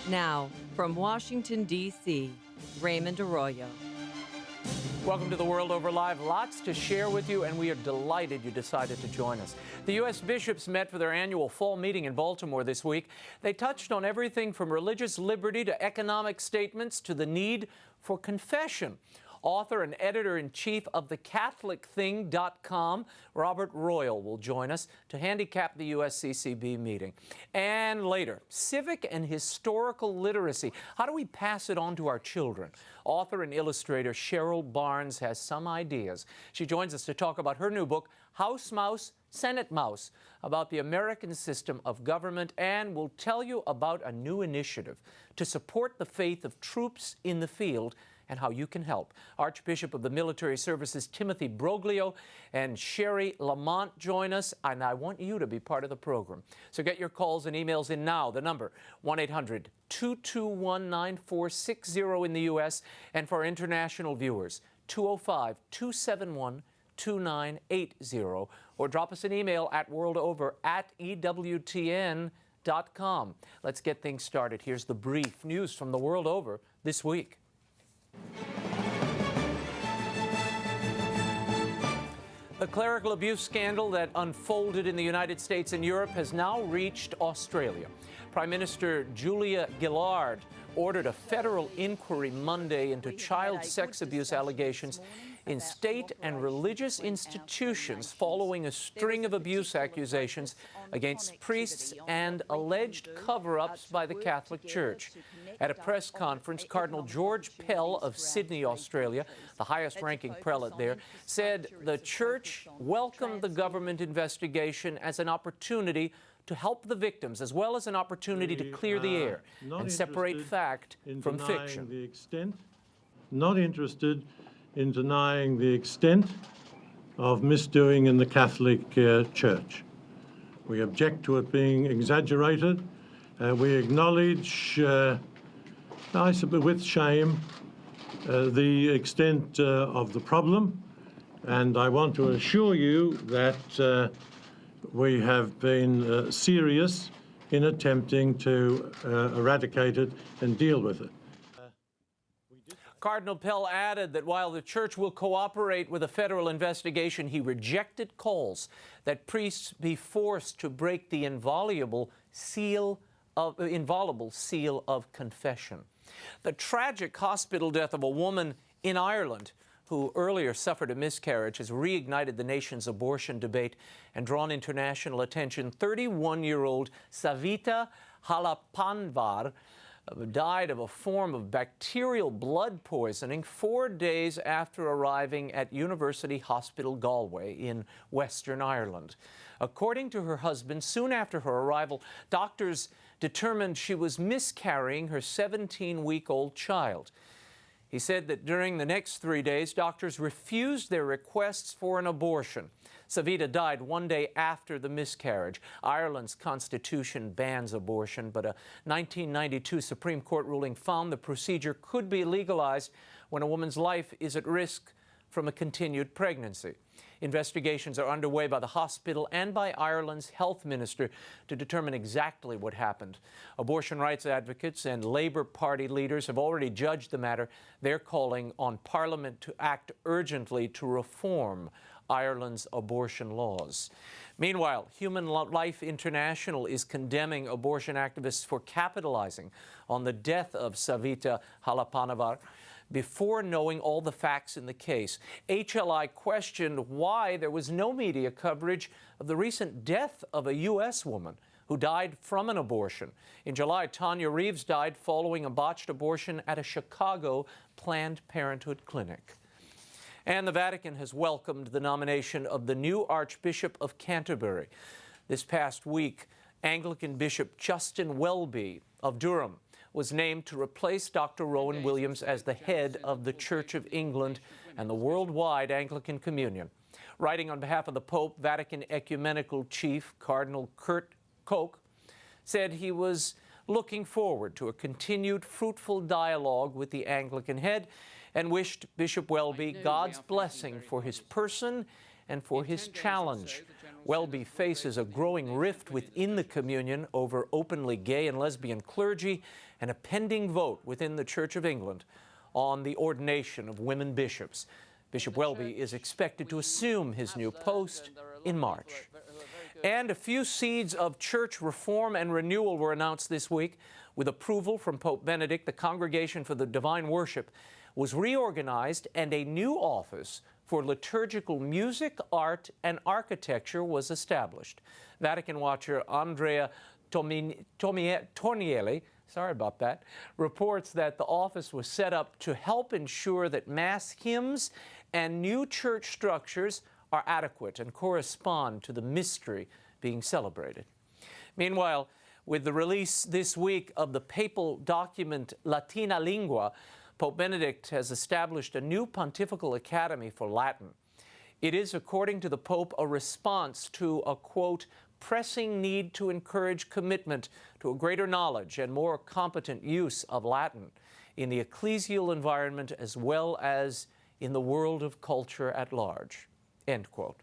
Now, from Washington, D.C., Raymond Arroyo. Welcome to the World Over Live. Lots to share with you, and we are delighted you decided to join us. The U.S. bishops met for their annual fall meeting in Baltimore this week. They touched on everything from religious liberty to economic statements to the need for confession. Author and editor-in-chief of thecatholicthing.com, Robert Royal, will join us to handicap the USCCB meeting. And later, civic and historical literacy. How do we pass it on to our children? Author and illustrator CHERYL Barnes has some ideas. She joins us to talk about her new book, House Mouse, Senate Mouse, about the American system of government, and will tell you about a new initiative to support the faith of troops in the field and how you can help. Archbishop of the Military Services Timothy Broglio and CHERI LOMONTE join us, and I want you to be part of the program. So get your calls and emails in now. The number, 1-800-221-9460 in the U.S., and for international viewers, 205-271-2980, or drop us an email at worldover@ewtn.com. Let's get things started. Here's the brief news from the world over this week. The clerical abuse scandal that unfolded in the United States and Europe has now reached Australia. Prime Minister Julia Gillard ordered a federal inquiry Monday into child sex abuse allegations in state and religious institutions following a string of abuse accusations against priests and alleged cover-ups by the Catholic Church. At a press conference, Cardinal George Pell of Sydney, Australia, the highest-ranking prelate there, said the Church welcomed the government investigation as an opportunity to help the victims, as well as an opportunity to clear the air and separate fact from fiction. Not interested in denying the extent of misdoing in the Catholic Church. We object to it being exaggerated. We acknowledge, I suppose with shame, the extent of the problem, and I want to assure you that we have been serious in attempting to eradicate it and deal with it. Cardinal Pell added that while the Church will cooperate with a federal investigation, he rejected calls that priests be forced to break the inviolable seal of confession. The tragic hospital death of a woman in Ireland who earlier suffered a miscarriage has reignited the nation's abortion debate and drawn international attention. 31-year-old Savita Halapanvar died of a form of bacterial blood poisoning 4 days after arriving at University Hospital Galway in Western Ireland. According to her husband, soon after her arrival, doctors determined she was miscarrying her 17-week-old child. He said that during the next 3 days, doctors refused their requests for an abortion. Savita died 1 day after the miscarriage. Ireland's constitution bans abortion, but a 1992 Supreme Court ruling found the procedure could be legalized when a woman's life is at risk from a continued pregnancy. Investigations are underway by the hospital and by Ireland's health minister to determine exactly what happened. Abortion rights advocates and Labour Party leaders have already judged the matter. They're calling on Parliament to act urgently to reform Ireland's abortion laws. Meanwhile, Human Life International is condemning abortion activists for capitalizing on the death of Savita Halapanvar before knowing all the facts in the case. HLI questioned why there was no media coverage of the recent death of a U.S. woman who died from an abortion. In July, Tanya Reeves died following a botched abortion at a Chicago Planned Parenthood clinic. And the Vatican has welcomed the nomination of the new Archbishop of Canterbury. This past week, Anglican Bishop Justin Welby of Durham was named to replace Dr. Rowan Williams as the head of the Church of England and the worldwide Anglican Communion. Writing on behalf of the Pope, Vatican Ecumenical Chief Cardinal Kurt Koch said he was looking forward to a continued fruitful dialogue with the Anglican head and wished Bishop Welby God's blessing for his person and for his challenge. Welby faces a growing rift within the communion over openly gay and lesbian clergy and a pending vote within the Church of England on the ordination of women bishops. Bishop Welby is expected to assume his new post in March. And a few seeds of church reform and renewal were announced this week. With approval from Pope Benedict, the Congregation for the Divine Worship was reorganized and a new office for liturgical music, art, and architecture was established. Vatican watcher Andrea Tornielli, sorry about that, reports that the office was set up to help ensure that Mass hymns and new church structures are adequate and correspond to the mystery being celebrated. Meanwhile, with the release this week of the papal document Latina Lingua, Pope Benedict has established a new pontifical academy for Latin. It is, according to the Pope, a response to a, quote, pressing need to encourage commitment to a greater knowledge and more competent use of Latin in the ecclesial environment as well as in the world of culture at large, end quote.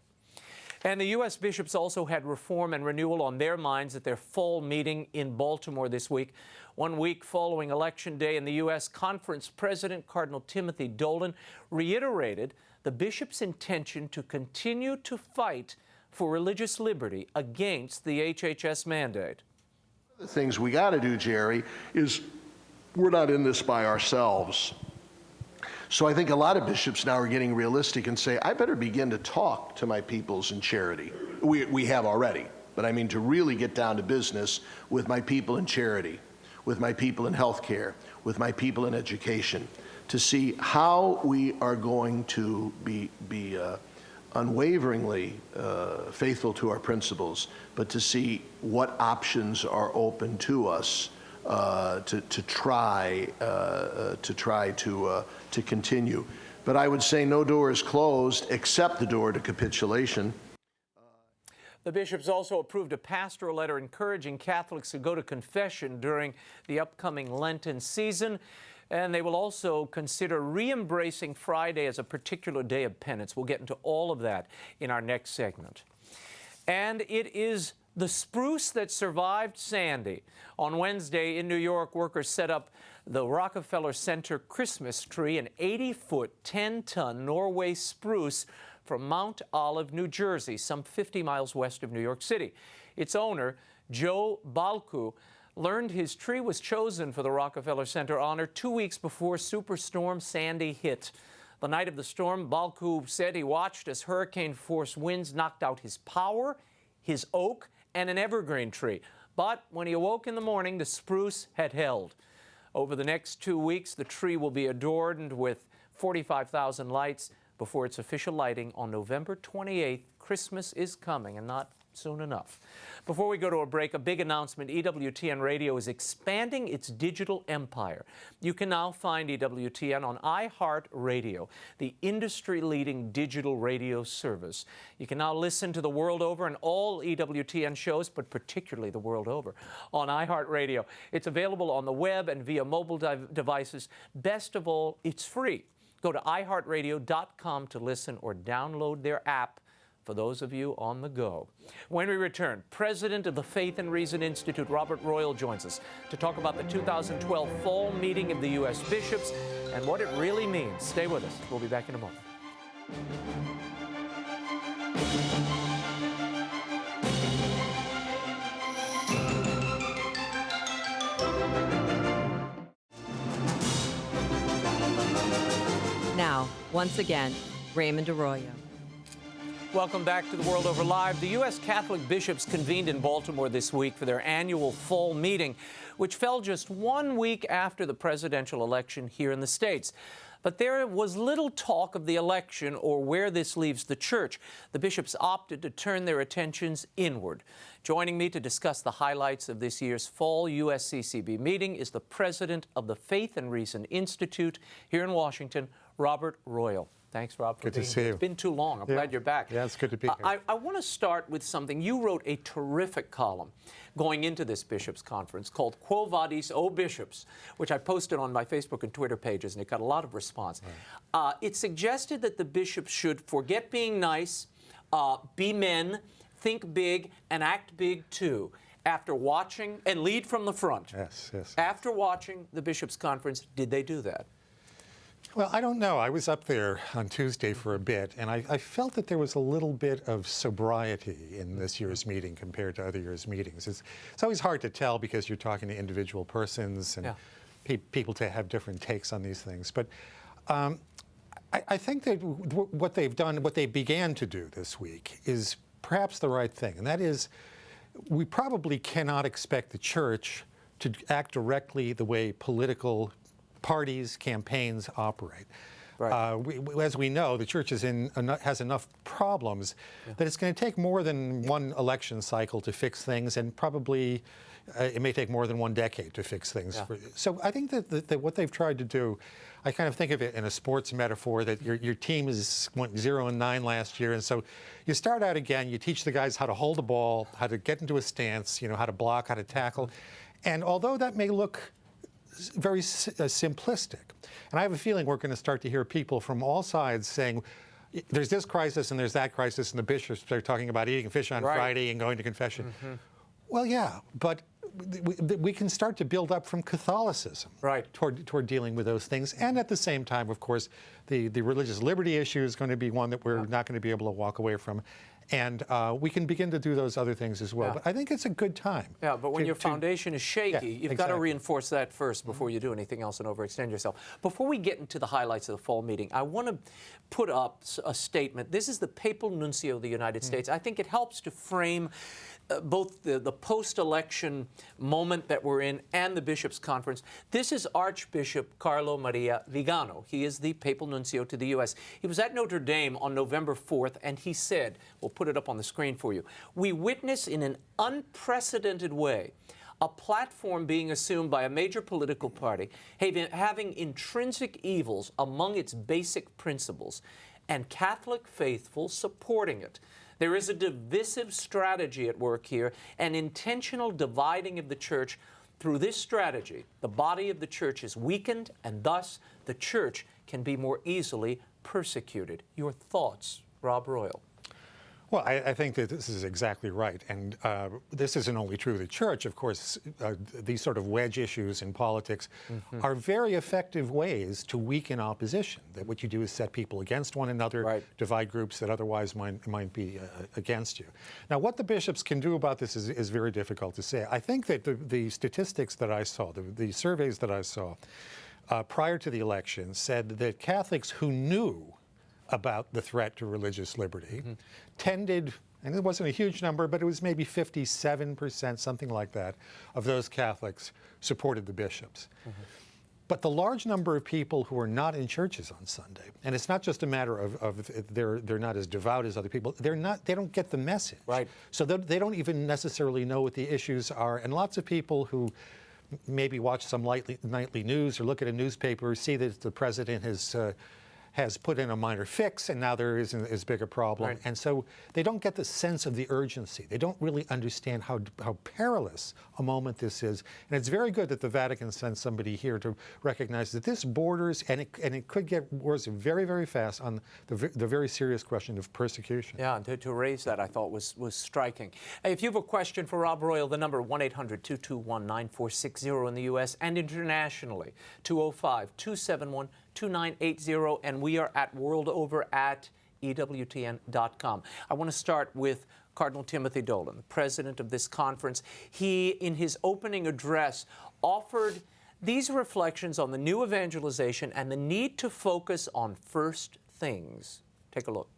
And the U.S. bishops also had reform and renewal on their minds at their fall meeting in Baltimore this week. 1 week following Election Day in the U.S., Conference President Cardinal Timothy Dolan reiterated the bishops' intention to continue to fight for religious liberty against the HHS mandate. The things we got to do, Jerry, is we're not in this by ourselves. So I think a lot of bishops now are getting realistic and say, I better begin to talk to my peoples in charity. We have already, but I mean to really get down to business with my people in charity, with my people in healthcare, with my people in education, to see how we are going to be unwaveringly faithful to our principles, but to see what options are open to us to try to continue. But I would say no door is closed except the door to capitulation. The bishops also approved a pastoral letter encouraging Catholics to go to confession during the upcoming Lenten season. And they will also consider re-embracing Friday as a particular day of penance. We'll get into all of that in our next segment. And it is the spruce that survived Sandy. On Wednesday in New York, workers set up the Rockefeller Center Christmas tree, an 80-foot, 10-ton Norway spruce from Mount Olive, New Jersey, some 50 miles west of New York City. Its owner, Joe Balku, learned his tree was chosen for the Rockefeller Center honor 2 weeks before Superstorm Sandy hit. The night of the storm, Balku said he watched as hurricane-force winds knocked out his power, his oak, and an evergreen tree. But when he awoke in the morning, the spruce had held. Over the next 2 weeks, the tree will be adorned with 45,000 lights before its official lighting on November 28th. Christmas is coming, and not soon enough. Before we go to a break, a big announcement. EWTN Radio is expanding its digital empire. You can now find EWTN on iHeartRadio, the industry-leading digital radio service. You can now listen to the world over and all EWTN shows, but particularly the world over, on iHeartRadio. It's available on the web and via mobile devices. Best of all, it's free. Go to iHeartRadio.com to listen or download their app for those of you on the go. When we return, President of the Faith and Reason Institute, Robert Royal, joins us to talk about the 2012 fall meeting of the U.S. bishops and what it really means. Stay with us. We'll be back in a moment. Now, once again, Raymond Arroyo. Welcome back to the World Over Live. The U.S. Catholic bishops convened in Baltimore this week for their annual fall meeting, which fell just 1 week after the presidential election here in the States. But there was little talk of the election or where this leaves the church. The bishops opted to turn their attentions inward. Joining me to discuss the highlights of this year's fall USCCB meeting is the president of the Faith and Reason Institute here in Washington, Robert Royal. Thanks, Rob, for Good to being see here. you. It's been too long. I'm glad you're back. Yeah, it's good to be here. I want to start with something. You wrote a terrific column going into this bishops' conference called Quo Vadis, O Bishops, which I posted on my Facebook and Twitter pages, and it got a lot of response. Right. It suggested that the bishops should forget being nice, be men, think big, and act big too. After watching, and lead from the front. Yes, yes. After watching the bishops' conference, did they do that? Well, I don't know. I was up there on Tuesday for a bit, and I felt that there was a little bit of sobriety in this year's meeting compared to other years' meetings. It's always hard to tell because you're talking to individual persons and people to have different takes on these things. But I think that what they've done, what they began to do this week is perhaps the right thing, and that is we probably cannot expect the church to act directly the way political parties, campaigns operate. Right. As we know, the church has enough problems that it's going to take more than one election cycle to fix things, and probably it may take more than one decade to fix things. Yeah. So I think that what they've tried to do, I kind of think of it in a sports metaphor, that your team went 0-9 last year, and so you start out again, you teach the guys how to hold the ball, how to get into a stance, how to block, how to tackle. And although that may look very simplistic, and I have a feeling we're going to start to hear people from all sides saying, there's this crisis and there's that crisis, and the bishops are talking about eating fish on Friday and going to confession. Mm-hmm. Well, yeah, but we can start to build up from Catholicism toward dealing with those things. And at the same time, of course, the religious liberty issue is going to be one that we're not going to be able to walk away from. And we can begin to do those other things as well. But I think it's a good time. Yeah, but when your foundation is shaky, you've got to reinforce that first before you do anything else and overextend yourself. Before we get into the highlights of the fall meeting, I want to put up a statement. This is the Papal Nuncio of the United States. I think it helps to frame both the post-election moment that we're in and the bishops' conference. This is Archbishop Carlo Maria Vigano. He is the Papal Nuncio to the U.S. He was at Notre Dame on November 4th, and he said, we'll put it up on the screen for you, "We witness in an unprecedented way a platform being assumed by a major political party having intrinsic evils among its basic principles, and Catholic faithful supporting it. There is a divisive strategy at work here, an intentional dividing of the church. Through this strategy, the body of the church is weakened, and thus the church can be more easily persecuted." Your thoughts, Rob Royal? Well, I think that this is exactly right. And this isn't only true of the church. Of course, these sort of wedge issues in politics are very effective ways to weaken opposition. That what you do is set people against one another, divide groups that otherwise might be against you. Now, what the bishops can do about this is very difficult to say. I think that the statistics that I saw, the surveys that I saw prior to the election said that Catholics who knew about the threat to religious liberty tended, and it wasn't a huge number, but it was maybe 57%, something like that, of those Catholics supported the bishops. But the large number of people who are not in churches on Sunday, and it's not just a matter of they're not as devout as other people, they don't get the message. So they don't even necessarily know what the issues are. And lots of people who maybe watch some nightly news or look at a newspaper, see that the president has put in a minor fix, and now there isn't as big a problem. And so they don't get the sense of the urgency. They don't really understand how perilous a moment this is. And it's very good that the Vatican sent somebody here to recognize that this borders, and it could get worse very, very fast, on the very serious question of persecution. Yeah, and to raise that, I thought was striking. If you have a question for Rob Royal, the number 1-800-221-9460 in the U.S. and internationally, 205-271-2980, and we are at worldover@ewtn.com. I want to start with Cardinal Timothy Dolan, the president of this conference. He, in his opening address, offered these reflections on the new evangelization and the need to focus on first things. Take a look.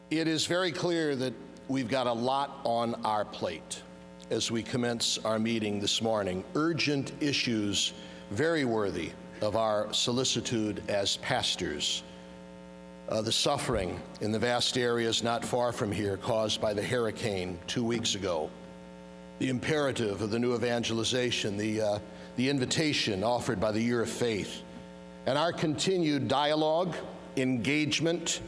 It is very clear that we've got a lot on our plate as we commence our meeting this morning. Urgent issues, very worthy of our solicitude as pastors. The suffering in the vast areas not far from here caused by the hurricane 2 weeks ago. The imperative of the new evangelization, the invitation offered by the Year of Faith, and our continued dialogue engagement,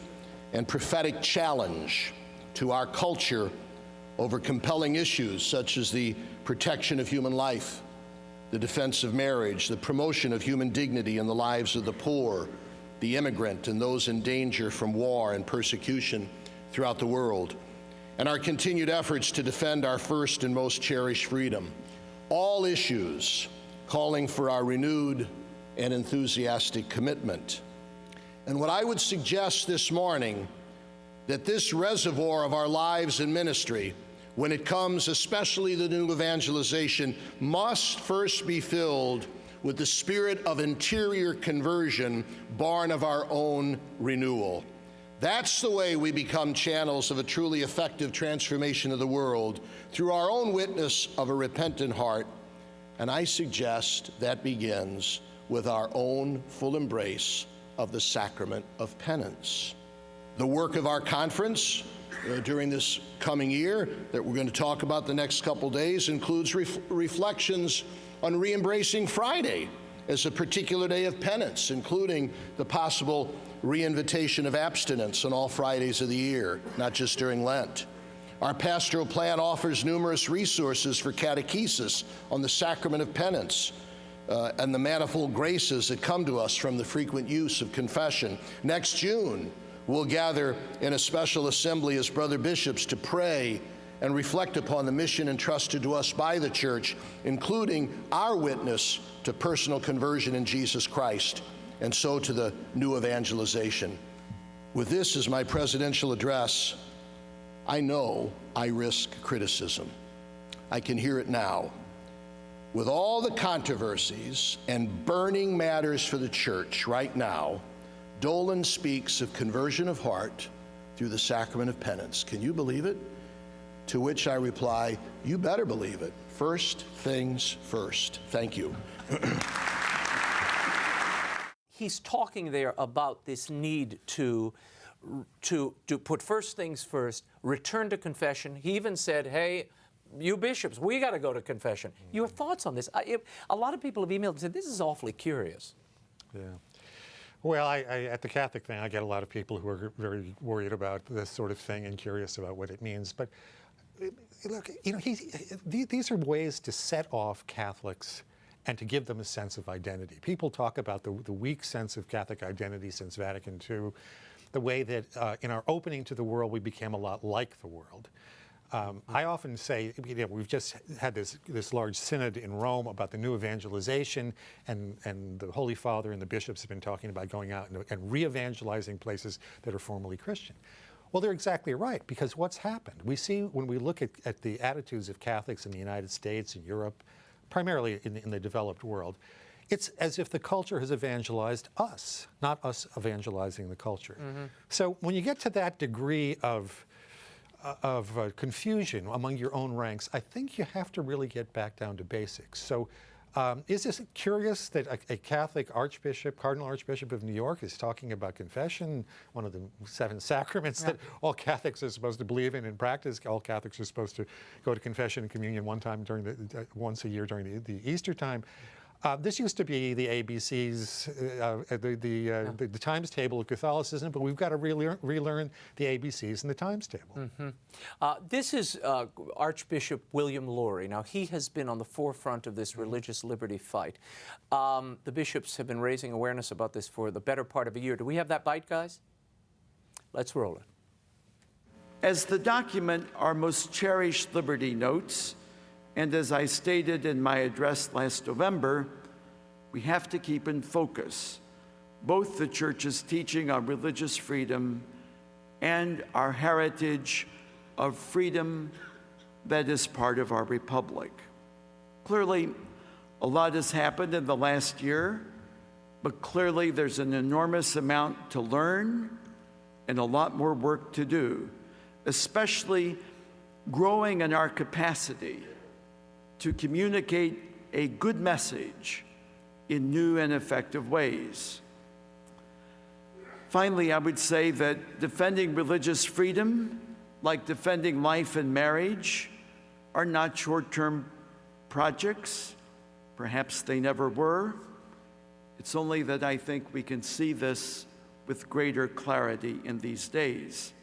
and prophetic challenge to our culture over compelling issues such as the protection of human life, the defense of marriage, the promotion of human dignity in the lives of the poor, the immigrant, and those in danger from war and persecution throughout the world, and our continued efforts to defend our first and most cherished freedom. All issues calling for our renewed and enthusiastic commitment. And what I would suggest this morning, that this reservoir of our lives and ministry, when it comes especially the new evangelization, must first be filled with the spirit of interior conversion born of our own renewal. That's the way we become channels of a truly effective transformation of the world, through our own witness of a repentant heart. And I suggest that begins with our own full embrace of the sacrament of penance. The work of our conference during this coming year that we're going to talk about the next couple days includes reflections on re-embracing Friday as a particular day of penance, including the possible re-invitation of abstinence on all Fridays of the year, not just during Lent. Our pastoral plan offers numerous resources for catechesis on the sacrament of penance and the manifold graces that come to us from the frequent use of confession. Next June, we'll gather in a special assembly as brother bishops to pray and reflect upon the mission entrusted to us by the Church, including our witness to personal conversion in Jesus Christ, and so to the new evangelization. With this as my presidential address, I know I risk criticism. I can hear it now. With all the controversies and burning matters for the Church right now, Dolan speaks of conversion of heart through the sacrament of penance. Can you believe it? To which I reply, you better believe it. First things first. Thank you. He's talking there about this need to put first things first, return to confession. He even said, hey, you bishops, we got to go to confession. Your thoughts on this? A lot of people have emailed and said, this is awfully curious. Yeah. Well, at the Catholic thing, I get a lot of people who are very worried about this sort of thing and curious about what it means. But look, you know, these are ways to set off Catholics and to give them a sense of identity. People talk about the weak sense of Catholic identity since Vatican II, the way that in our opening to the world, we became a lot like the world. I often say, you know, we've just had this large synod in Rome about the new evangelization, and the Holy Father and the bishops have been talking about going out and re-evangelizing places that are formerly Christian. Well, they're exactly right, because what's happened? We see when we look at the attitudes of Catholics in the United States and Europe, primarily in the developed world, it's as if the culture has evangelized us, not us evangelizing the culture. Mm-hmm. So when you get to that degree of confusion among your own ranks, I think you have to really get back down to basics. So is this curious that a Catholic archbishop, Cardinal Archbishop of New York, is talking about confession, one of the 7 sacraments that all Catholics are supposed to believe in practice? All Catholics are supposed to go to confession and communion once a year during the Easter time. This used to be the ABCs, the times table of Catholicism, but we've got to relearn the ABCs and the times table. Mm-hmm. This is Archbishop William Lori. Now, he has been on the forefront of this religious liberty fight. The bishops have been raising awareness about this for the better part of a year. Do we have that bite, guys? Let's roll it. As the document Our Most Cherished Liberty notes, and as I stated in my address last November, we have to keep in focus both the Church's teaching on religious freedom and our heritage of freedom that is part of our republic. Clearly, a lot has happened in the last year, but clearly there's an enormous amount to learn and a lot more work to do, especially growing in our capacity to communicate a good message in new and effective ways. Finally, I would say that defending religious freedom, like defending life and marriage, are not short-term projects. Perhaps they never were. It's only that I think we can see this with greater clarity in these days.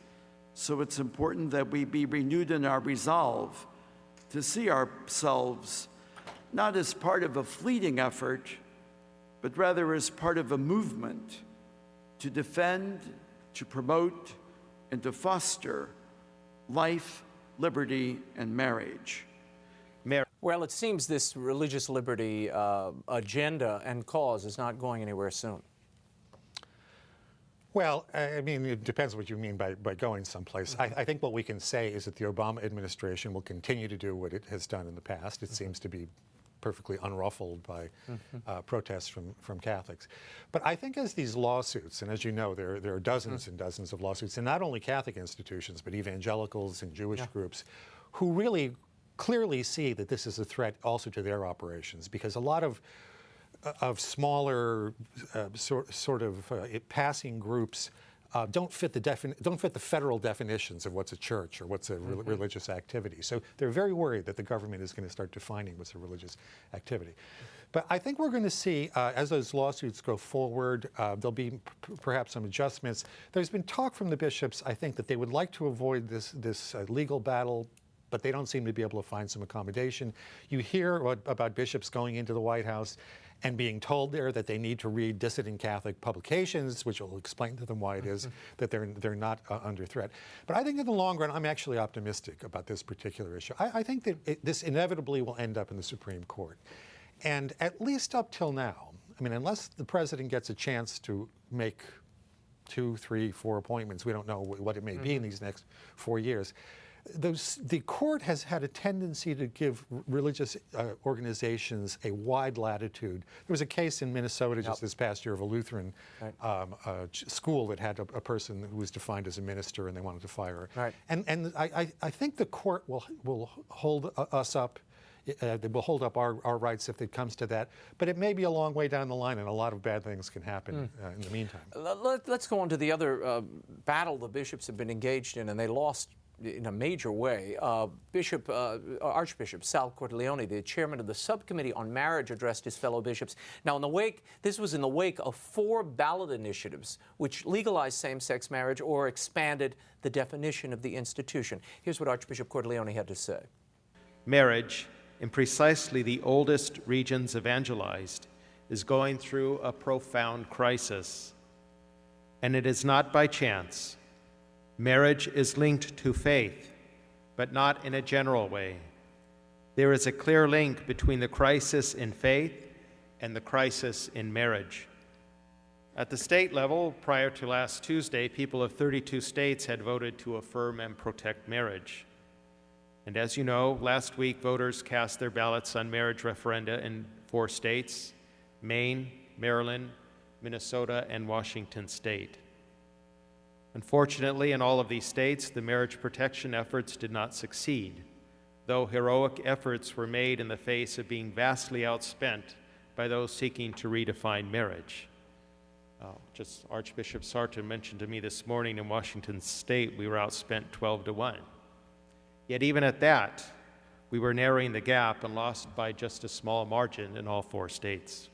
So it's important that we be renewed in our resolve to see ourselves not as part of a fleeting effort, but rather as part of a movement to defend, to promote, and to foster life, liberty, and marriage. Well, it seems this religious liberty agenda and cause is not going anywhere soon. Well, I mean, it depends what you mean by going someplace. I think what we can say is that the Obama administration will continue to do what it has done in the past. It seems to be perfectly unruffled by protests from Catholics. But I think as these lawsuits, and as you know, there are dozens and dozens of lawsuits, and not only Catholic institutions, but evangelicals and Jewish groups, who really clearly see that this is a threat also to their operations, because a lot of smaller sort of passing groups don't fit the federal definitions of what's a church or what's a religious activity. So they're very worried that the government is going to start defining what's a religious activity. But I think we're going to see, as those lawsuits go forward, there'll be perhaps some adjustments. There's been talk from the bishops, I think, that they would like to avoid this legal battle, but they don't seem to be able to find some accommodation. You hear about bishops going into the White House and being told there that they need to read dissident Catholic publications, which will explain to them why it is that they're not under threat. But I think in the long run, I'm actually optimistic about this particular issue. I think that this inevitably will end up in the Supreme Court. And at least up till now, I mean, unless the president gets a chance to make 2, 3, 4 appointments, we don't know what it may be in these next 4 years, the court has had a tendency to give religious organizations a wide latitude. There was a case in Minnesota just this past year of a Lutheran school that had a person who was defined as a minister, and they wanted to fire her. Right. And I think the court will hold us up. They will hold up our rights if it comes to that. But it may be a long way down the line, and a lot of bad things can happen in the meantime. Let's go on to the other battle the bishops have been engaged in, and they lost in a major way. Archbishop Sal Cordileone, the chairman of the subcommittee on marriage, addressed his fellow bishops. Now, this was in the wake of 4 ballot initiatives which legalized same-sex marriage or expanded the definition of the institution. Here's what Archbishop Cordileone had to say. Marriage, in precisely the oldest regions evangelized, is going through a profound crisis. And it is not by chance. Marriage is linked to faith, but not in a general way. There is a clear link between the crisis in faith and the crisis in marriage. At the state level, prior to last Tuesday, people of 32 states had voted to affirm and protect marriage. And as you know, last week voters cast their ballots on marriage referenda in 4 states: Maine, Maryland, Minnesota, and Washington State. Unfortunately, in all of these states, the marriage protection efforts did not succeed, though heroic efforts were made in the face of being vastly outspent by those seeking to redefine marriage. Just Archbishop Sarton mentioned to me this morning in Washington State, we were outspent 12-1. Yet even at that, we were narrowing the gap and lost by just a small margin in all 4 states.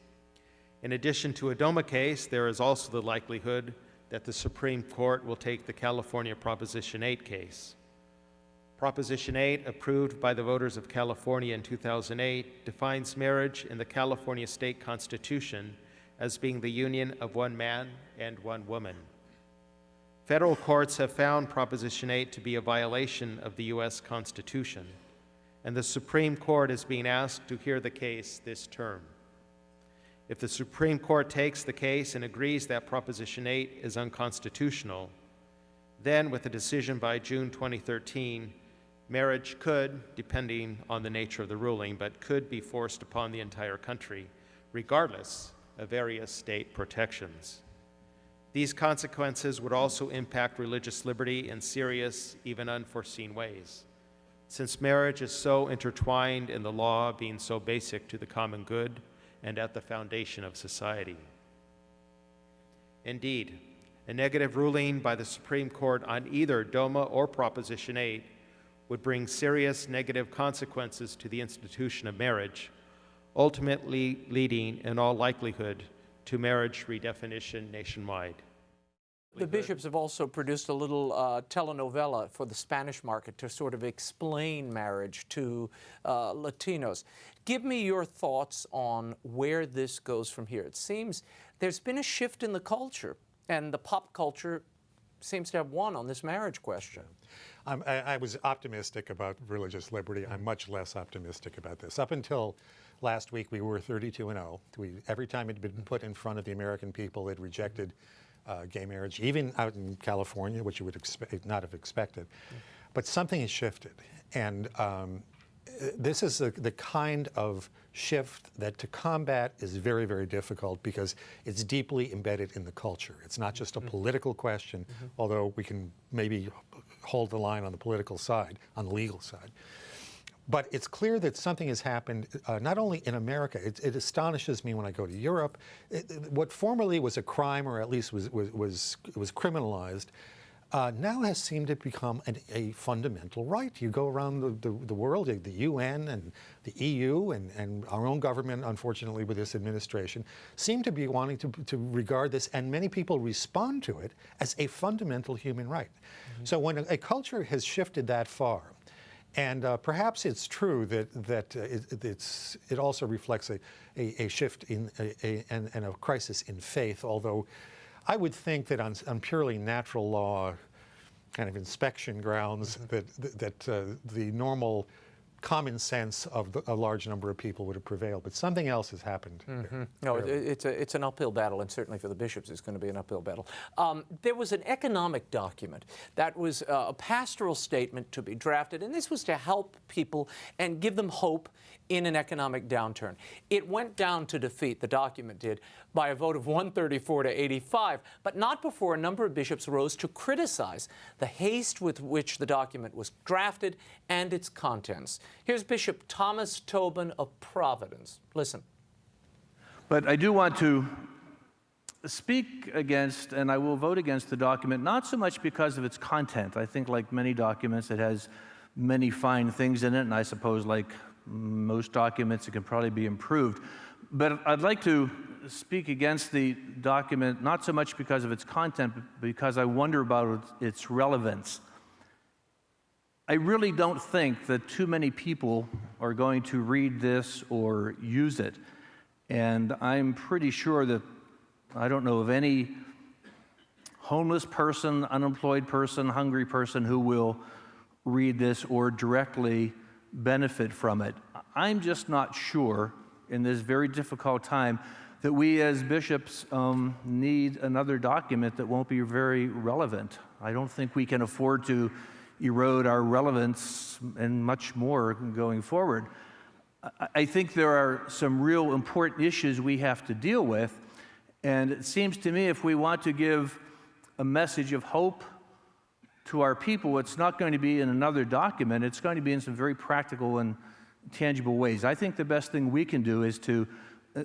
In addition to a DOMA case, there is also the likelihood that the Supreme Court will take the California Proposition 8 case. Proposition 8, approved by the voters of California in 2008, defines marriage in the California state constitution as being the union of one man and one woman. Federal courts have found Proposition 8 to be a violation of the U.S. Constitution, and the Supreme Court is being asked to hear the case this term. If the Supreme Court takes the case and agrees that Proposition 8 is unconstitutional, then with a decision by June 2013, marriage could, depending on the nature of the ruling, but could be forced upon the entire country, regardless of various state protections. These consequences would also impact religious liberty in serious, even unforeseen ways. Since marriage is so intertwined in the law, being so basic to the common good and at the foundation of society. Indeed, a negative ruling by the Supreme Court on either DOMA or Proposition 8 would bring serious negative consequences to the institution of marriage, ultimately leading, in all likelihood, to marriage redefinition nationwide. The bishops have also produced a little telenovela for the Spanish market to sort of explain marriage to Latinos. Give me your thoughts on where this goes from here. It seems there's been a shift in the culture, and the pop culture seems to have won on this marriage question. I was optimistic about religious liberty. I'm much less optimistic about this. Up until last week, we were 32-0. Every time it had been put in front of the American people, it rejected gay marriage, even out in California, which you would not have expected. But something has shifted. And this is the kind of shift that to combat is very, very difficult because it's deeply embedded in the culture. It's not just a political question, although we can maybe hold the line on the political side, on the legal side. But it's clear that something has happened, not only in America. It astonishes me when I go to Europe. What formerly was a crime, or at least was criminalized, now has seemed to become a fundamental right. You go around the world, the UN and the EU and our own government, unfortunately with this administration, seem to be wanting to regard this, and many people respond to it as a fundamental human right. So when a culture has shifted that far, and perhaps it's true that it also reflects a shift and a crisis in faith, although I would think that on purely natural law kind of inspection grounds that the normal common sense of a large number of people would have prevailed, but something else has happened. No, it's an uphill battle, and certainly for the bishops it's going to be an uphill battle. There was an economic document that was a pastoral statement to be drafted, and this was to help people and give them hope in an economic downturn. It went down to defeat, the document did, by a vote of 134 to 85, but not before a number of bishops rose to criticize the haste with which the document was drafted and its contents. Here's Bishop Thomas Tobin of Providence. Listen. But I do want to speak against, and I will vote against the document, not so much because of its content. I think like many documents, it has many fine things in it, and I suppose like most documents, it can probably be improved. But I'd like to speak against the document, not so much because of its content, but because I wonder about its relevance. I really don't think that too many people are going to read this or use it. And I'm pretty sure that I don't know of any homeless person, unemployed person, hungry person who will read this or directly benefit from it. I'm just not sure in this very difficult time that we as bishops need another document that won't be very relevant. I don't think we can afford to erode our relevance and much more going forward. I think there are some real important issues we have to deal with, and it seems to me if we want to give a message of hope to our people, it's not going to be in another document, it's going to be in some very practical and tangible ways. I think the best thing we can do is to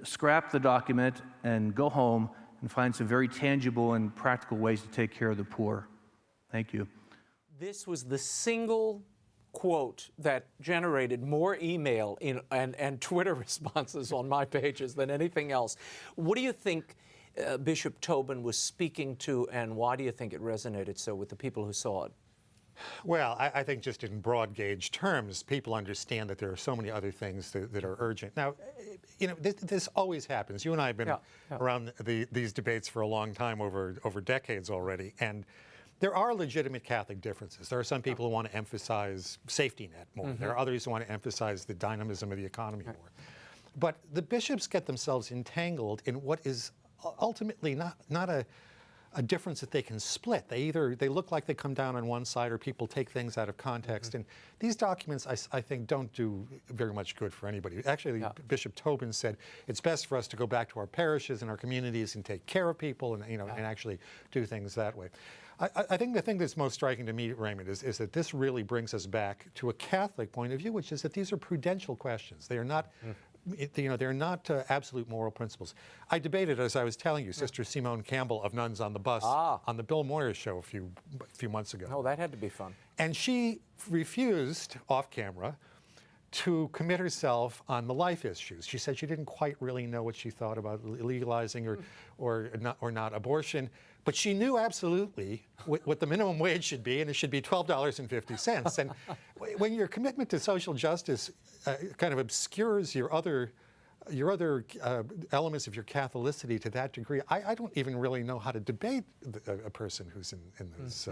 scrap the document and go home and find some very tangible and practical ways to take care of the poor. Thank you. This was the single quote that generated more email and Twitter responses on my pages than anything else. What do you think Bishop Tobin was speaking to, and why do you think it resonated so with the people who saw it? Well, I think just in broad gauge terms, people understand that there are so many other things that are urgent. Now, you know, this always happens. You and I have been around these debates for a long time, over decades already, and there are legitimate Catholic differences. There are some people who want to emphasize safety net more. There are others who want to emphasize the dynamism of the economy more. But the bishops get themselves entangled in what is ultimately not a difference that they can split. They look like they come down on one side, or people take things out of context. And these documents, I think, don't do very much good for anybody. Actually, Bishop Tobin said it's best for us to go back to our parishes and our communities and take care of people, and and actually do things that way. I think the thing that's most striking to me, Raymond, is that this really brings us back to a Catholic point of view, which is that these are prudential questions. They are not. They're not absolute moral principles. I debated, as I was telling you, Sister Simone Campbell of Nuns on the Bus on the Bill Moyers show a few months ago. Oh, that had to be fun. And she refused, off camera, to commit herself on the life issues. She said she didn't quite really know what she thought about legalizing or not abortion, But she knew absolutely what the minimum wage should be, and it should be $12.50. And when your commitment to social justice kind of obscures your other elements of your Catholicity to that degree, I don't even really know how to debate a person who's in those,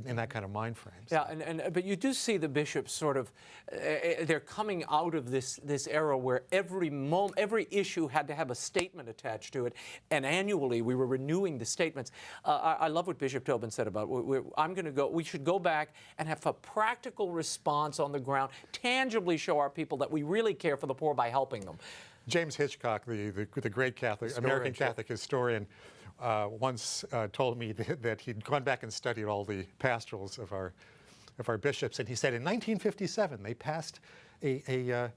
in that kind of mind frame. So. Yeah, but you do see the bishops sort of, they're coming out of this era where every issue had to have a statement attached to it, and annually we were renewing the statements. I love what Bishop Tobin said about, we should go back and have a practical response on the ground, tangibly show our people that we really care for the poor by helping them. James Hitchcock, the great American Catholic historian, once told me that he'd gone back and studied all the pastorals of our bishops, and he said in 1957 they passed a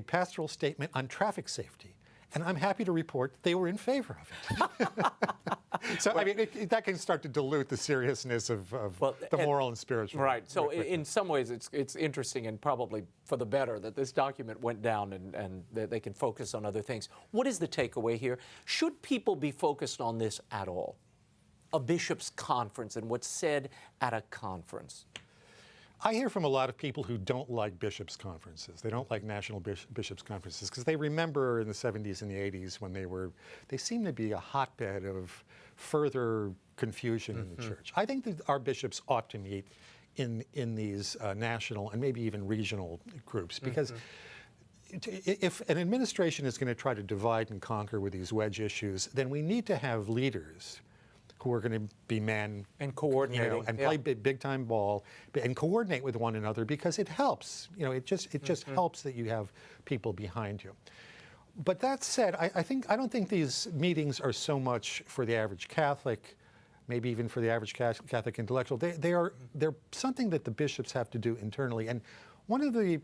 pastoral statement on traffic safety, and I'm happy to report they were in favor of it. So I mean, that can start to dilute the seriousness of the moral and spiritual. Right. So in some ways, it's interesting and probably for the better that this document went down and they can focus on other things. What is the takeaway here? Should people be focused on this at all? A bishop's conference and what's said at a conference. I hear from a lot of people who don't like bishops' conferences. They don't like national bishops' conferences because they remember in the 70s and the 80s when they seem to be a hotbed of further confusion in the church. I think that our bishops ought to meet in these national and maybe even regional groups, because if an administration is going to try to divide and conquer with these wedge issues, then we need to have leaders who are going to be men and coordinating, and play big time ball and coordinate with one another, because it helps. It just helps that you have people behind you. But that said, I don't think these meetings are so much for the average Catholic, maybe even for the average Catholic intellectual. They're something that the bishops have to do internally. And one of the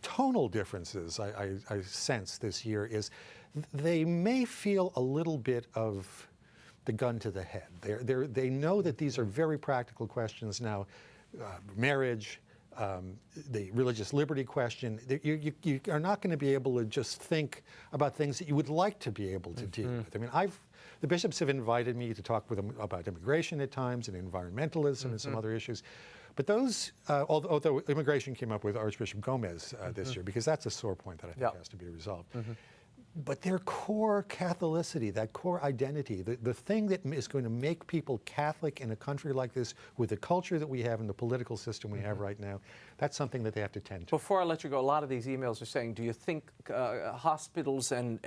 tonal differences I sense this year is they may feel a little bit of the gun to the head. They know that these are very practical questions now. Marriage, the religious liberty question. You are not going to be able to just think about things that you would like to be able to deal with. I mean, the bishops have invited me to talk with them about immigration at times and environmentalism and some other issues. But those, although immigration came up with Archbishop Gomez this year, because that's a sore point that I think has to be resolved. But their core Catholicity, that core identity, the thing that is going to make people Catholic in a country like this, with the culture that we have and the political system we have right now, that's something that they have to tend to. Before I let you go, a lot of these emails are saying, do you think hospitals and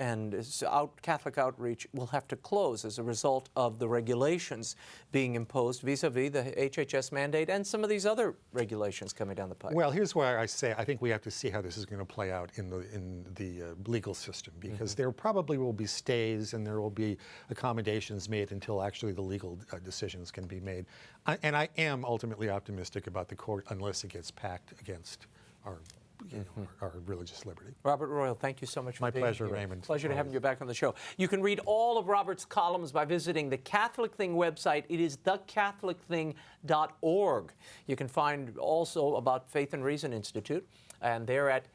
Catholic outreach will have to close as a result of the regulations being imposed vis-a-vis the HHS mandate and some of these other regulations coming down the pipe? Well, here's why I say I think we have to see how this is going to play out in the legal system, because there probably will be stays and there will be accommodations made until actually the legal decisions can be made. And I am ultimately optimistic about the court unless it gets packed against our religious liberty. Robert Royal, thank you so much for being here. My pleasure, Raymond. Pleasure to have you back on the show. You can read all of Robert's columns by visiting the Catholic Thing website. It is thecatholicthing.org. You can find also about Faith and Reason Institute, and they're at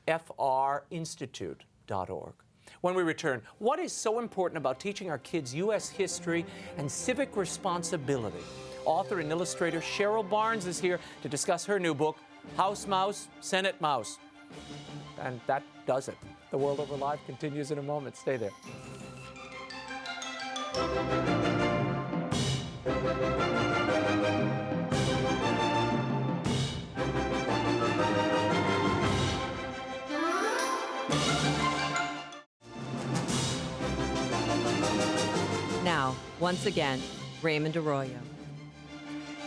frinstitute.org. When we return, what is so important about teaching our kids U.S. history and civic responsibility? Author and illustrator CHERYL Barnes is here to discuss her new book, House Mouse, Senate Mouse. And that does it. The World Over Live continues in a moment. Stay there. Now, once again, Raymond Arroyo.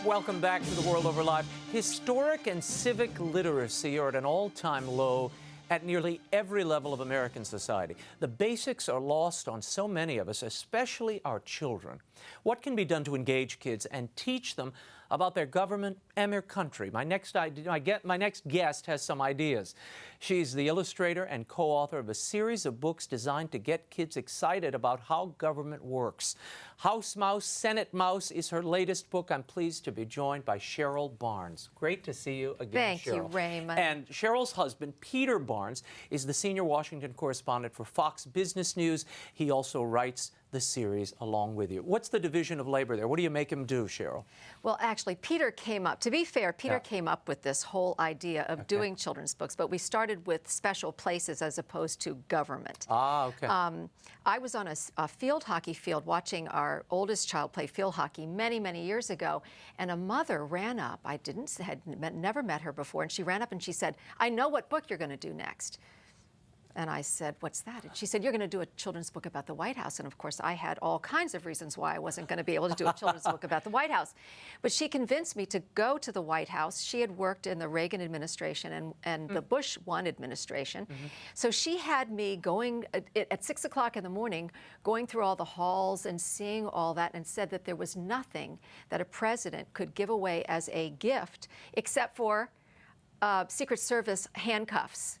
Welcome back to The World Over Live. Historic and civic literacy are at an all-time low at nearly every level of American society. The basics are lost on so many of us, especially our children. What can be done to engage kids and teach them about their government and their country? My next guest has some ideas. She's the illustrator and co-author of a series of books designed to get kids excited about how government works. House Mouse, Senate Mouse is her latest book. I'm pleased to be joined by CHERYL Barnes. Great to see you again, Thank you, Raymond. And CHERYL's husband, Peter Barnes, is the senior Washington correspondent for Fox Business News. He also writes the series along with you. What's the division of labor there? What do you make him do, CHERYL? Well, actually, Peter came up, to be fair, Peter came up with this whole idea of doing children's books, but we started with special places as opposed to government. Ah, okay. I was on a field hockey field watching our oldest child play field hockey many, many years ago, and a mother ran up. I had never met her before, and she ran up and she said, "I know what book you're going to do next." And I said, "What's that?" And she said, "You're going to do a children's book about the White House." And of course, I had all kinds of reasons why I wasn't going to be able to do a children's book about the White House. But she convinced me to go to the White House. She had worked in the Reagan administration and the Bush 1 administration. So she had me going at 6 o'clock in the morning, going through all the halls and seeing all that, and said that there was nothing that a president could give away as a gift except for Secret Service handcuffs.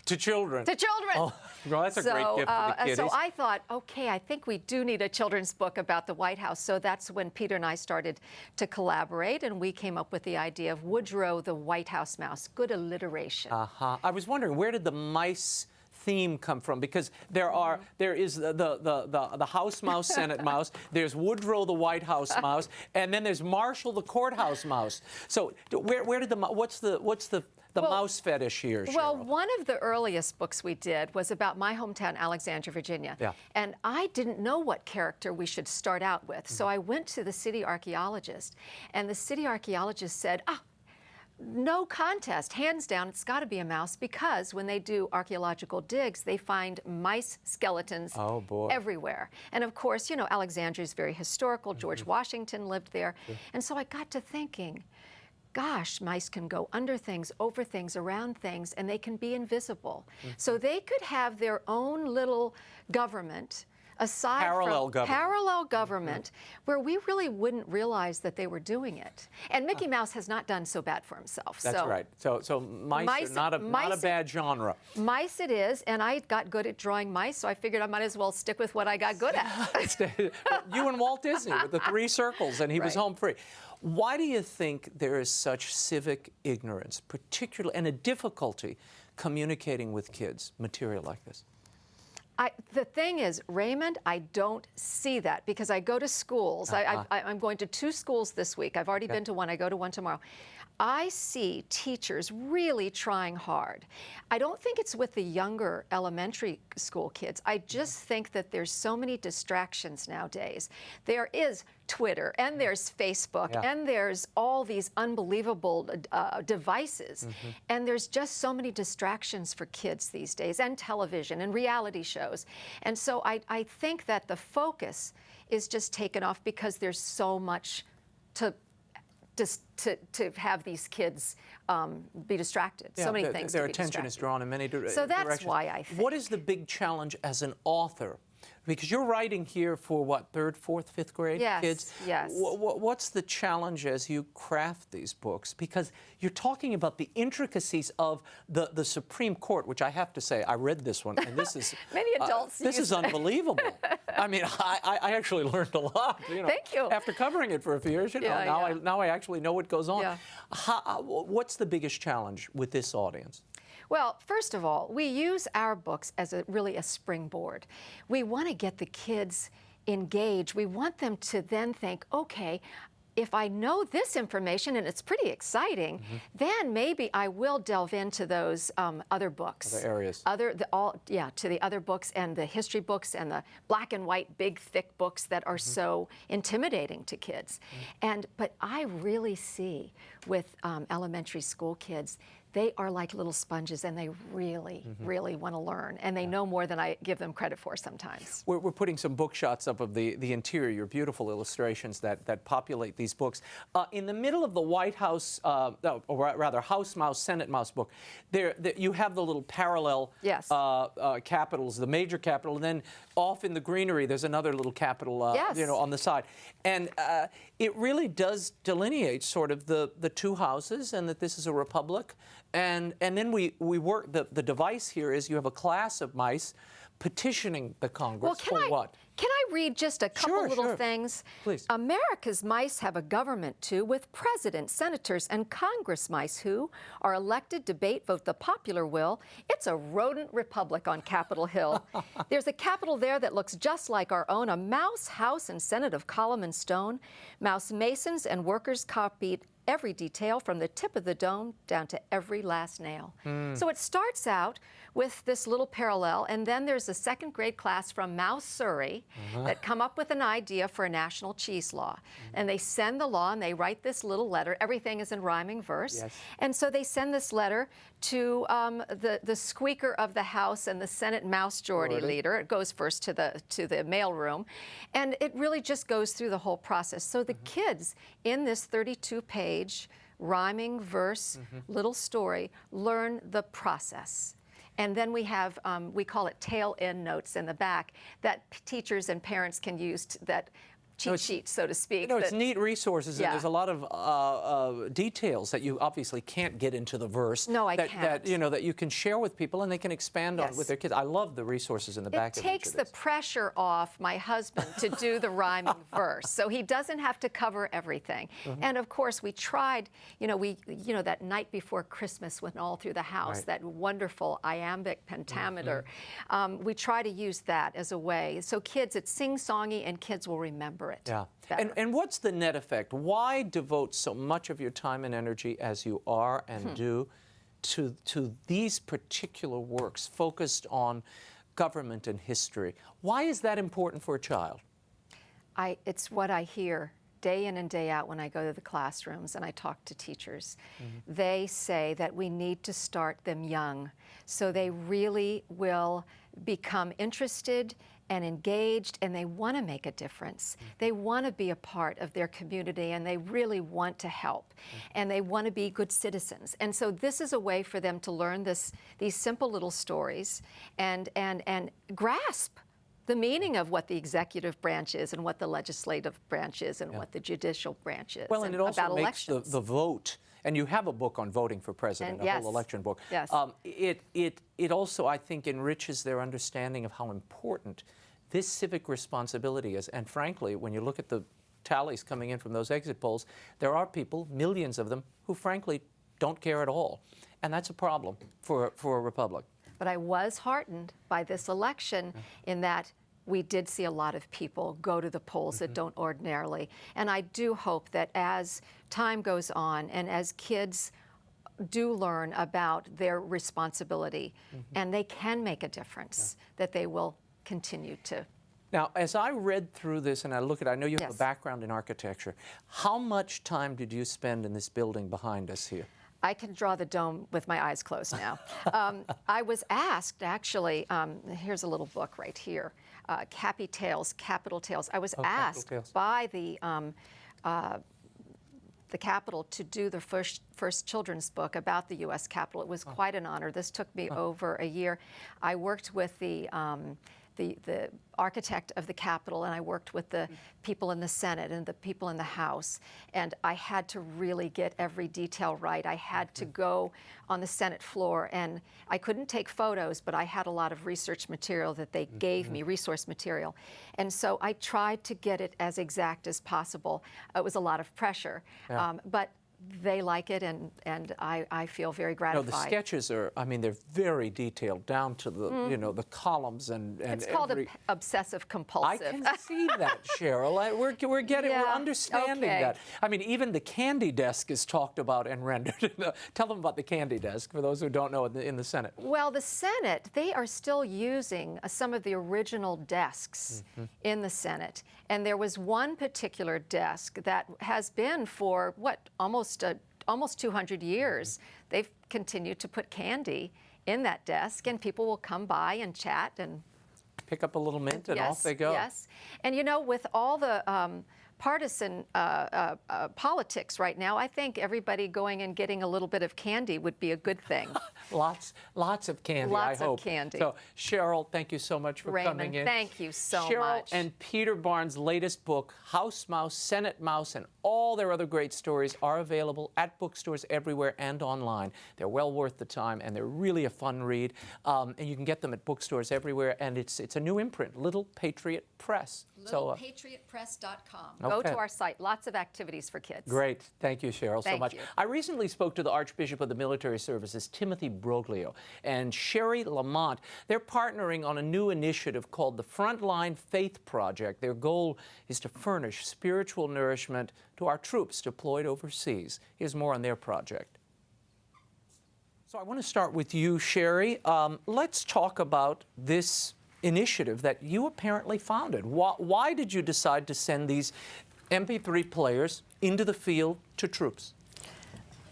To children. To children. Oh, well, that's a great gift for the kiddies. So I thought, okay, I think we do need a children's book about the White House. So that's when Peter and I started to collaborate, and we came up with the idea of Woodrow the White House Mouse. Good alliteration. I was wondering, where did the mice theme come from? Because there is the House Mouse, Senate Mouse, there's Woodrow the White House Mouse, and then there's Marshall the Courthouse Mouse. So where did what's the mouse fetish here, Well, CHERYL? one of the earliest books we did was about my hometown, Alexandria, Virginia. Yeah. And I didn't know what character we should start out with. So I went to the city archaeologist, and the city archaeologist said, no contest, hands down, it's got to be a mouse, because when they do archaeological digs, they find mice skeletons everywhere. And of course, you know, Alexandria is very historical. George Washington lived there. And so I got to thinking, gosh, mice can go under things, over things, around things, and they can be invisible. So they could have their own little government, aside parallel government, where we really wouldn't realize that they were doing it. And Mickey Mouse has not done so bad for himself. That's right. So mice are not a bad genre. Mice it is, and I got good at drawing mice, so I figured I might as well stick with what I got good at. You and Walt Disney with the 3 circles, and he was home free. Why do you think there is such civic ignorance, particularly, and a difficulty communicating with kids material like this? The thing is, Raymond, I don't see that because I go to schools. I'm going to 2 schools this week. I've already been to one. I go to one tomorrow. I see teachers really trying hard. I don't think it's with the younger elementary school kids. I just think that there's so many distractions nowadays. There is Twitter, and there's Facebook, and there's all these unbelievable devices. And there's just so many distractions for kids these days, and television, and reality shows. And so I think that the focus is just taken off because there's so much to have these kids be distracted. So many things their to be attention is drawn in many directions. So that's why I think. What is the big challenge as an author? Because you're writing here for what, 3rd, 4th, 5th grade kids? Yes. What's the challenge as you craft these books? Because you're talking about the intricacies of the Supreme Court, which I have to say, I read this one, and this is many adults. This is unbelievable. I mean, I actually learned a lot. You know, Thank you. After covering it for a few years, you know, now I actually know what goes on. Yeah. What's the biggest challenge with this audience? Well, first of all, we use our books as really a springboard. We want to get the kids engaged. We want them to then think, okay, if I know this information and it's pretty exciting, then maybe I will delve into those other books. Other areas. To the other books and the history books and the black and white, big, thick books that are so intimidating to kids. But I really see with elementary school kids, they are like little sponges, and they really, really want to learn, and they know more than I give them credit for sometimes. We're putting some book shots up of the interior, beautiful illustrations that populate these books. In the middle of the White House, or rather House Mouse, Senate Mouse book, you have the little parallel capitals, the major capital, and then off in the greenery there's another little capital, you know, on the side. And it really does delineate sort of the 2 houses, and that this is a republic. And then we work, the device here is you have a class of mice petitioning the Congress for what? Can I read just a couple Sure, little sure. things? Please. America's mice have a government too, with presidents, senators, and Congress mice who are elected, debate, vote the popular will. It's a rodent republic on Capitol Hill. There's a Capitol there that looks just like our own, a mouse house and Senate of column and stone. Mouse masons and workers copied every detail from the tip of the dome down to every last nail. So it starts out with this little parallel, and then there's a second grade class from Mouse, Surrey, that come up with an idea for a national cheese law. And they send the law and they write this little letter. Everything is in rhyming verse. Yes. And so they send this letter to the Speaker of the House and the Senate Mouse Majority Leader. It goes first to the mailroom. And it really just goes through the whole process. So the kids in this 32-page rhyming verse little story learn the process. And then we have, we call it tail end notes in the back that teachers and parents can use that cheat sheet, so to speak. It's neat resources, Yeah. and there's a lot of details that you obviously can't get into the verse. No, I that, can't. That you can share with people, and they can expand on with their kids. I love the resources in the back It of each takes of the this. pressure off my husband to do the rhyming verse, so he doesn't have to cover everything. And of course, we tried, that night before Christmas when all through the house, Right. that wonderful iambic pentameter. We try to use that as a way. So kids, it's sing-songy, and kids will remember it. Yeah. better. And what's the net effect? Why devote so much of your time and energy as you are and do to these particular works focused on government and history? Why is that important for a child? It's what I hear day in and day out when I go to the classrooms and I talk to teachers. They say that we need to start them young so they really will become interested and engaged, and they want to make a difference. They want to be a part of their community, and they really want to help, and they want to be good citizens. And so this is a way for them to learn these simple little stories and grasp the meaning of what the executive branch is and what the legislative branch is and what the judicial branch is. Well, and it also about makes elections. the vote, and you have a book on voting for president, And a whole election book. Yes. It also, I think, enriches their understanding of how important this civic responsibility is. And frankly, when you look at the tallies coming in from those exit polls, there are people, millions of them, who frankly don't care at all. And that's a problem for a republic. But I was heartened by this election in that we did see a lot of people go to the polls that don't ordinarily. And I do hope that as time goes on and as kids do learn about their responsibility and they can make a difference, that they will continue to. Now, as I read through this and I look at it, I know you have a Yes. background in architecture. How much time did you spend in this building behind us here? I can draw the dome with my eyes closed now. I was asked, actually, here's a little book right here, Cappy Tales, Capital Tales. I was asked Tales. by the Capitol to do the first children's book about the U.S. Capitol. It was quite an honor. This took me over a year. I worked with the architect of the Capitol, and I worked with the people in the Senate and the people in the House, and I had to really get every detail right. I had to go on the Senate floor, and I couldn't take photos, but I had a lot of research material that they gave me, resource material, and so I tried to get it as exact as possible. It was a lot of pressure, but they like it, and I feel very gratified. No, the sketches are, I mean, they're very detailed, down to the, the columns and it's called obsessive compulsive. I can see that, Cheryl. We're getting, we're understanding that. I mean, even the candy desk is talked about and rendered. Tell them about the candy desk, for those who don't know, in the Senate. Well, the Senate, they are still using some of the original desks in the Senate. And there was one particular desk that has been for, almost 200 years. They've continued to put candy in that desk, and people will come by and chat and pick up a little mint and off they go. Yes. And with all the partisan politics right now, I think everybody going and getting a little bit of candy would be a good thing. Lots of candy, Lots I hope. of candy. So, Cheryl, thank you so much for Raymond, coming in. thank you so Cheryl much. and Peter Barnes' latest book, House Mouse, Senate Mouse, and all their other great stories are available at bookstores everywhere and online. They're well worth the time, and they're really a fun read. And you can get them at bookstores everywhere, and it's a new imprint, Little Patriot Press. LittlePatriotPress.com. Go okay. to our site. Lots of activities for kids. Great. Thank you, Cheryl, so Thank much. you. I recently spoke to the Archbishop of the Military Services, Timothy Broglio, and CHERI LOMONTE. They're partnering on a new initiative called the Frontline Faith Project. Their goal is to furnish spiritual nourishment to our troops deployed overseas. Here's more on their project. So I want to start with you, CHERI. Let's talk about this initiative that you apparently founded. Why did you decide to send these MP3 players into the field to troops?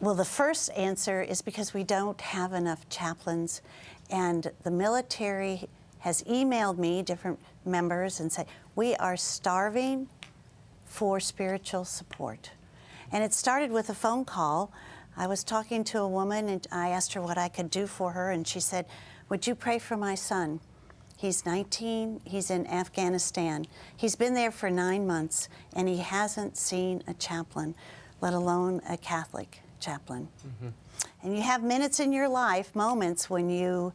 Well, the first answer is because we don't have enough chaplains, and the military has emailed me, different members, and said, we are starving for spiritual support. And it started with a phone call. I was talking to a woman, and I asked her what I could do for her, and she said, would you pray for my son? He's 19, he's in Afghanistan. He's been there for 9 months, and he hasn't seen a chaplain, let alone a Catholic chaplain. Mm-hmm. And you have minutes in your life, moments when you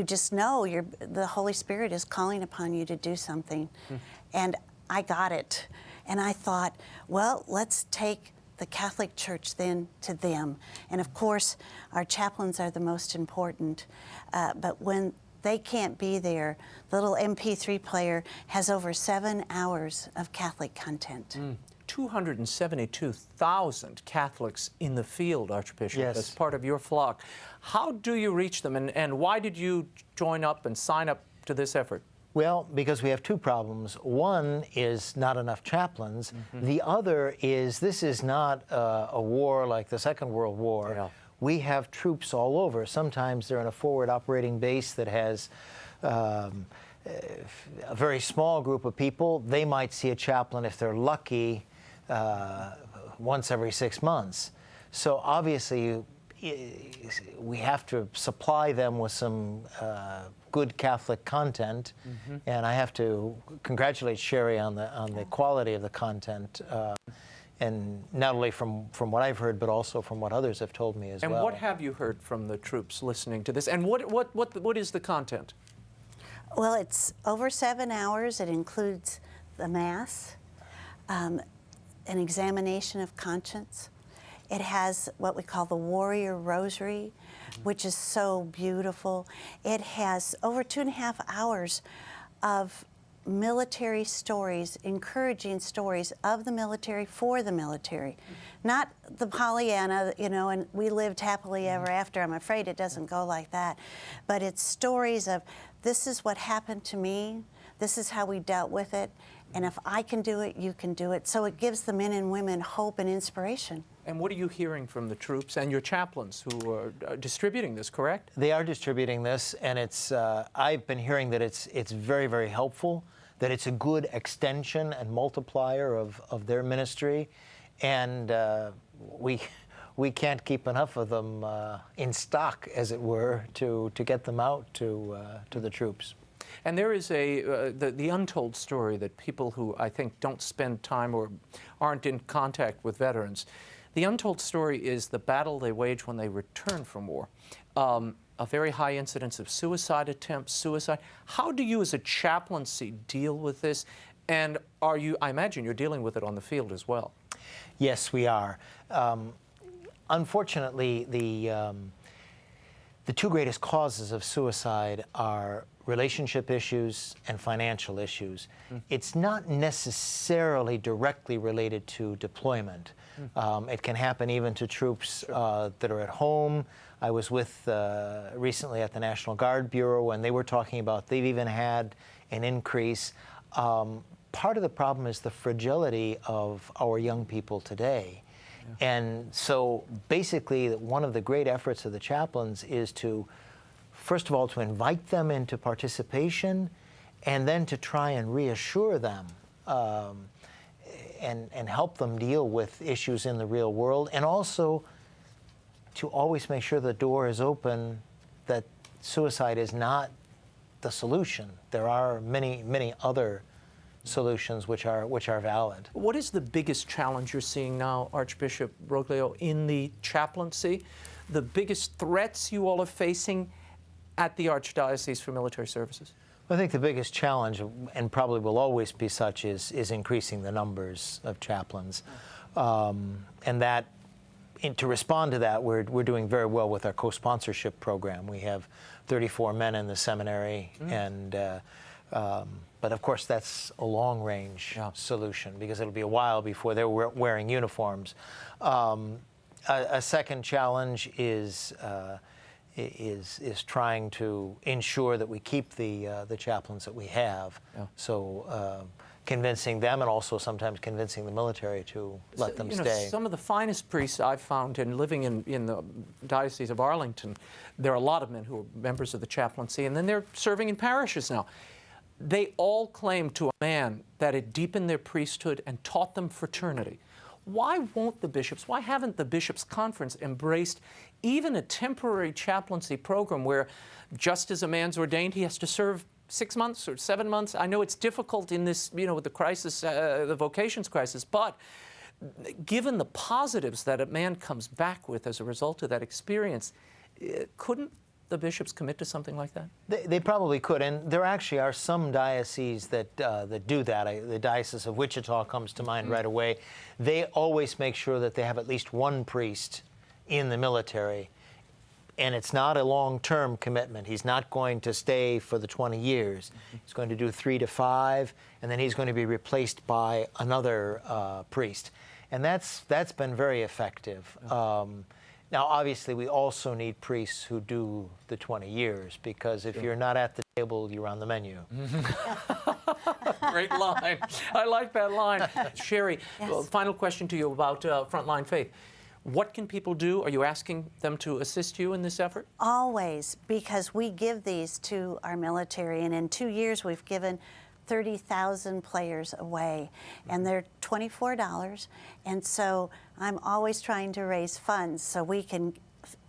just know the Holy Spirit is calling upon you to do something. Mm. And I got it. And I thought, well, let's take the Catholic Church then to them. And of course, our chaplains are the most important. But when they can't be there, the little MP3 player has over 7 hours of Catholic content. 272,000 Catholics in the field, Archbishop, yes. as part of your flock. How do you reach them, and why did you join up and sign up to this effort? Well, because we have two problems. One is not enough chaplains. Mm-hmm. The other is this is not a war like the Second World War. Yeah. We have troops all over. Sometimes they're in a forward operating base that has a very small group of people. They might see a chaplain, if they're lucky, once every 6 months. So obviously, we have to supply them with some good Catholic content, mm-hmm. and I have to congratulate CHERI on the quality of the content. And not only from what I've heard, but also from what others have told me as well. And what have you heard from the troops listening to this? And what is the content? Well, it's over 7 hours. It includes the Mass, an examination of conscience. It has what we call the Warrior Rosary, which is so beautiful. It has over 2.5 hours of military stories, encouraging stories of the military for the military. Not the Pollyanna, and we lived happily ever after. I'm afraid it doesn't go like that. But it's stories of, this is what happened to me, this is how we dealt with it, and if I can do it, you can do it. So it gives the men and women hope and inspiration. And what are you hearing from the troops and your chaplains who are distributing this, correct? They are distributing this, and it's. I've been hearing that it's very, very helpful, that it's a good extension and multiplier of their ministry, and we can't keep enough of them in stock, as it were, to get them out to the troops. And there is the untold story that people who I think don't spend time or aren't in contact with veterans. The untold story is the battle they wage when they return from war. A very high incidence of suicide attempts, suicide. How do you as a chaplaincy deal with this? And I imagine you're dealing with it on the field as well. Yes, we are. Unfortunately, the two greatest causes of suicide are relationship issues and financial issues. It's not necessarily directly related to deployment. It can happen even to troops that are at home. I was with recently at the National Guard Bureau, and they were talking about they've even had an increase. Part of the problem is the fragility of our young people today. Yeah. And so basically one of the great efforts of the chaplains is to, first of all, to invite them into participation, and then to try and reassure them. and help them deal with issues in the real world, and also to always make sure the door is open that suicide is not the solution. There are many other solutions which are valid. What is the biggest challenge you're seeing now, Archbishop Broglio, in the chaplaincy? The biggest threats you all are facing at the Archdiocese for Military Services? I think the biggest challenge, and probably will always be such, is increasing the numbers of chaplains. And that, to respond to that, we're doing very well with our co-sponsorship program. We have 34 men in the seminary, and but of course that's a long-range solution, because it'll be a while before they're wearing uniforms. A second challenge is trying to ensure that we keep the chaplains that we have. So convincing them, and also sometimes convincing the military to let them stay. Some of the finest priests I've found in living in the Diocese of Arlington, there are a lot of men who are members of the chaplaincy, and then they're serving in parishes now. They all claim to a man that it deepened their priesthood and taught them fraternity. Why won't the bishops, why haven't the Bishops' Conference embraced even a temporary chaplaincy program where just as a man's ordained, he has to serve 6 months or 7 months? I know it's difficult in this, with the crisis, the vocations crisis, but given the positives that a man comes back with as a result of that experience, couldn't the bishops commit to something like that? They probably could, and there actually are some dioceses that do that. The Diocese of Wichita comes to mind right away. They always make sure that they have at least one priest in the military, and it's not a long-term commitment. He's not going to stay for the 20 years. He's going to do 3 to 5, and then he's going to be replaced by another priest, and that's been very effective. Now, obviously, we also need priests who do the 20 years, because if you're not at the table, you're on the menu. Great line. I like that line. CHERY, final question to you about Frontline Faith. What can people do? Are you asking them to assist you in this effort? Always, because we give these to our military, and in 2 years we've given 30,000 players away, and they're $24, and so I'm always trying to raise funds so we can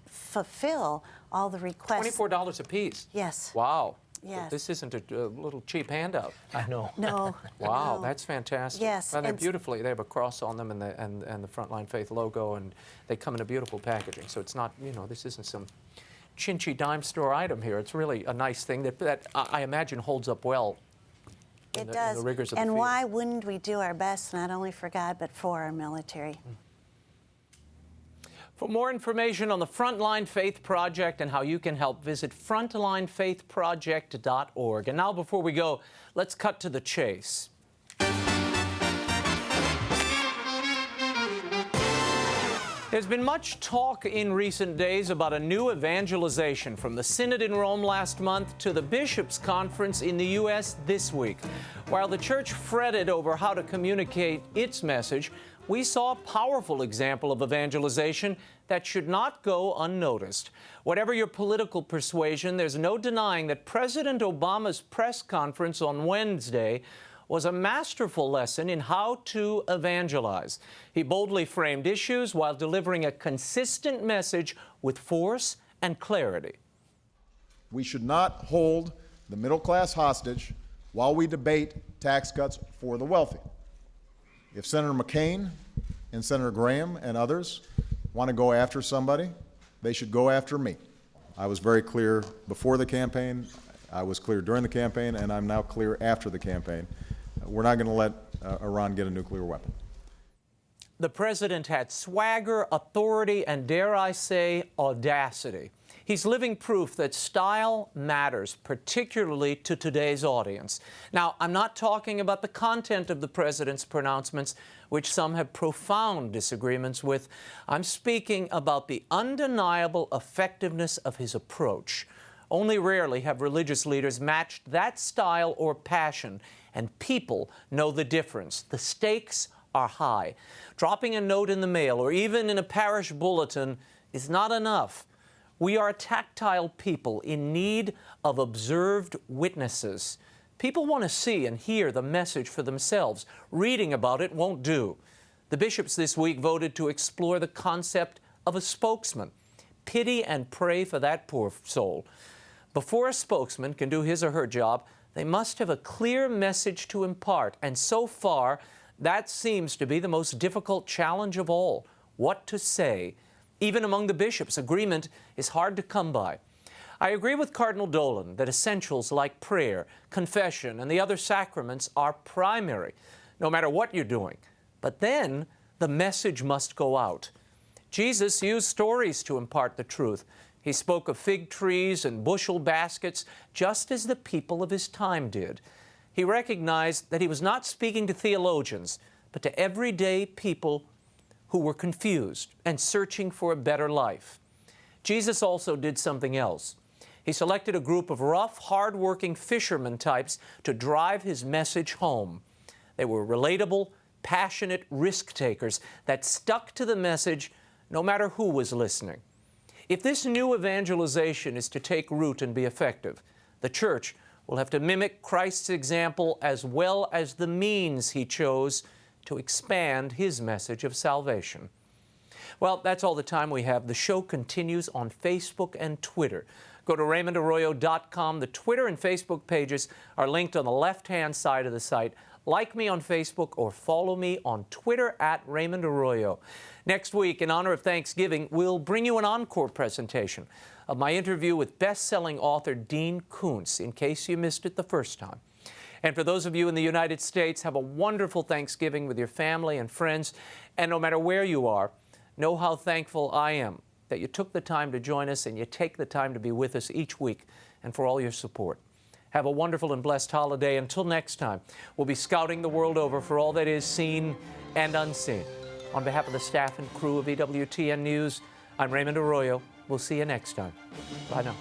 fulfill all the requests. $24 a piece? Yes. Wow. Yes. This isn't a little cheap handout. I know. No. Wow, no. that's fantastic. Yes. And they're beautifully, they have a cross on them and the Frontline Faith logo, and they come in a beautiful packaging. So it's not, this isn't some chinchy dime store item here. It's really a nice thing that I imagine holds up well. It does. In the rigors of and the field. why wouldn't we do our best, not only for God, but for our military? For more information on the Frontline Faith Project and how you can help, visit frontlinefaithproject.org. And now, before we go, let's cut to the chase. There's been much talk in recent days about a new evangelization, from the Synod in Rome last month to the Bishops' Conference in the U.S. this week. While the Church fretted over how to communicate its message, we saw a powerful example of evangelization that should not go unnoticed. Whatever your political persuasion, there's no denying that President Obama's press conference on Wednesday was a masterful lesson in how to evangelize. He boldly framed issues while delivering a consistent message with force and clarity. We should not hold the middle class hostage while we debate tax cuts for the wealthy. If Senator McCain and Senator Graham and others want to go after somebody, they should go after me. I was very clear before the campaign, I was clear during the campaign, and I'm now clear after the campaign. We're not going to let Iran get a nuclear weapon. The president had swagger, authority, and, dare I say, audacity. He's living proof that style matters, particularly to today's audience. Now, I'm not talking about the content of the president's pronouncements, which some have profound disagreements with. I'm speaking about the undeniable effectiveness of his approach. Only rarely have religious leaders matched that style or passion, and people know the difference. The stakes are high. Dropping a note in the mail or even in a parish bulletin is not enough. We are tactile people in need of observed witnesses. People want to see and hear the message for themselves. Reading about it won't do. The bishops this week voted to explore the concept of a spokesman. Pity and pray for that poor soul. Before a spokesman can do his or her job, they must have a clear message to impart. And so far, that seems to be the most difficult challenge of all. What to say. Even among the bishops, agreement is hard to come by. I agree with Cardinal Dolan that essentials like prayer, confession, and the other sacraments are primary, no matter what you're doing. But then the message must go out. Jesus used stories to impart the truth. He spoke of fig trees and bushel baskets, just as the people of his time did. He recognized that he was not speaking to theologians, but to everyday people who were confused and searching for a better life. Jesus also did something else. He selected a group of rough, hard-working fisherman types to drive his message home. They were relatable, passionate risk-takers that stuck to the message no matter who was listening. If this new evangelization is to take root and be effective, the Church will have to mimic Christ's example as well as the means he chose to expand his message of salvation. Well, that's all the time we have. The show continues on Facebook and Twitter. Go to RaymondArroyo.com. The Twitter and Facebook pages are linked on the left-hand side of the site. Like me on Facebook or follow me on Twitter at Raymond Arroyo. Next week, in honor of Thanksgiving, we'll bring you an encore presentation of my interview with best-selling author Dean Koontz, in case you missed it the first time. And for those of you in the United States, have a wonderful Thanksgiving with your family and friends. And no matter where you are, know how thankful I am that you took the time to join us and you take the time to be with us each week, and for all your support. Have a wonderful and blessed holiday. Until next time, we'll be scouting the world over for all that is seen and unseen. On behalf of the staff and crew of EWTN News, I'm Raymond Arroyo. We'll see you next time. Bye now.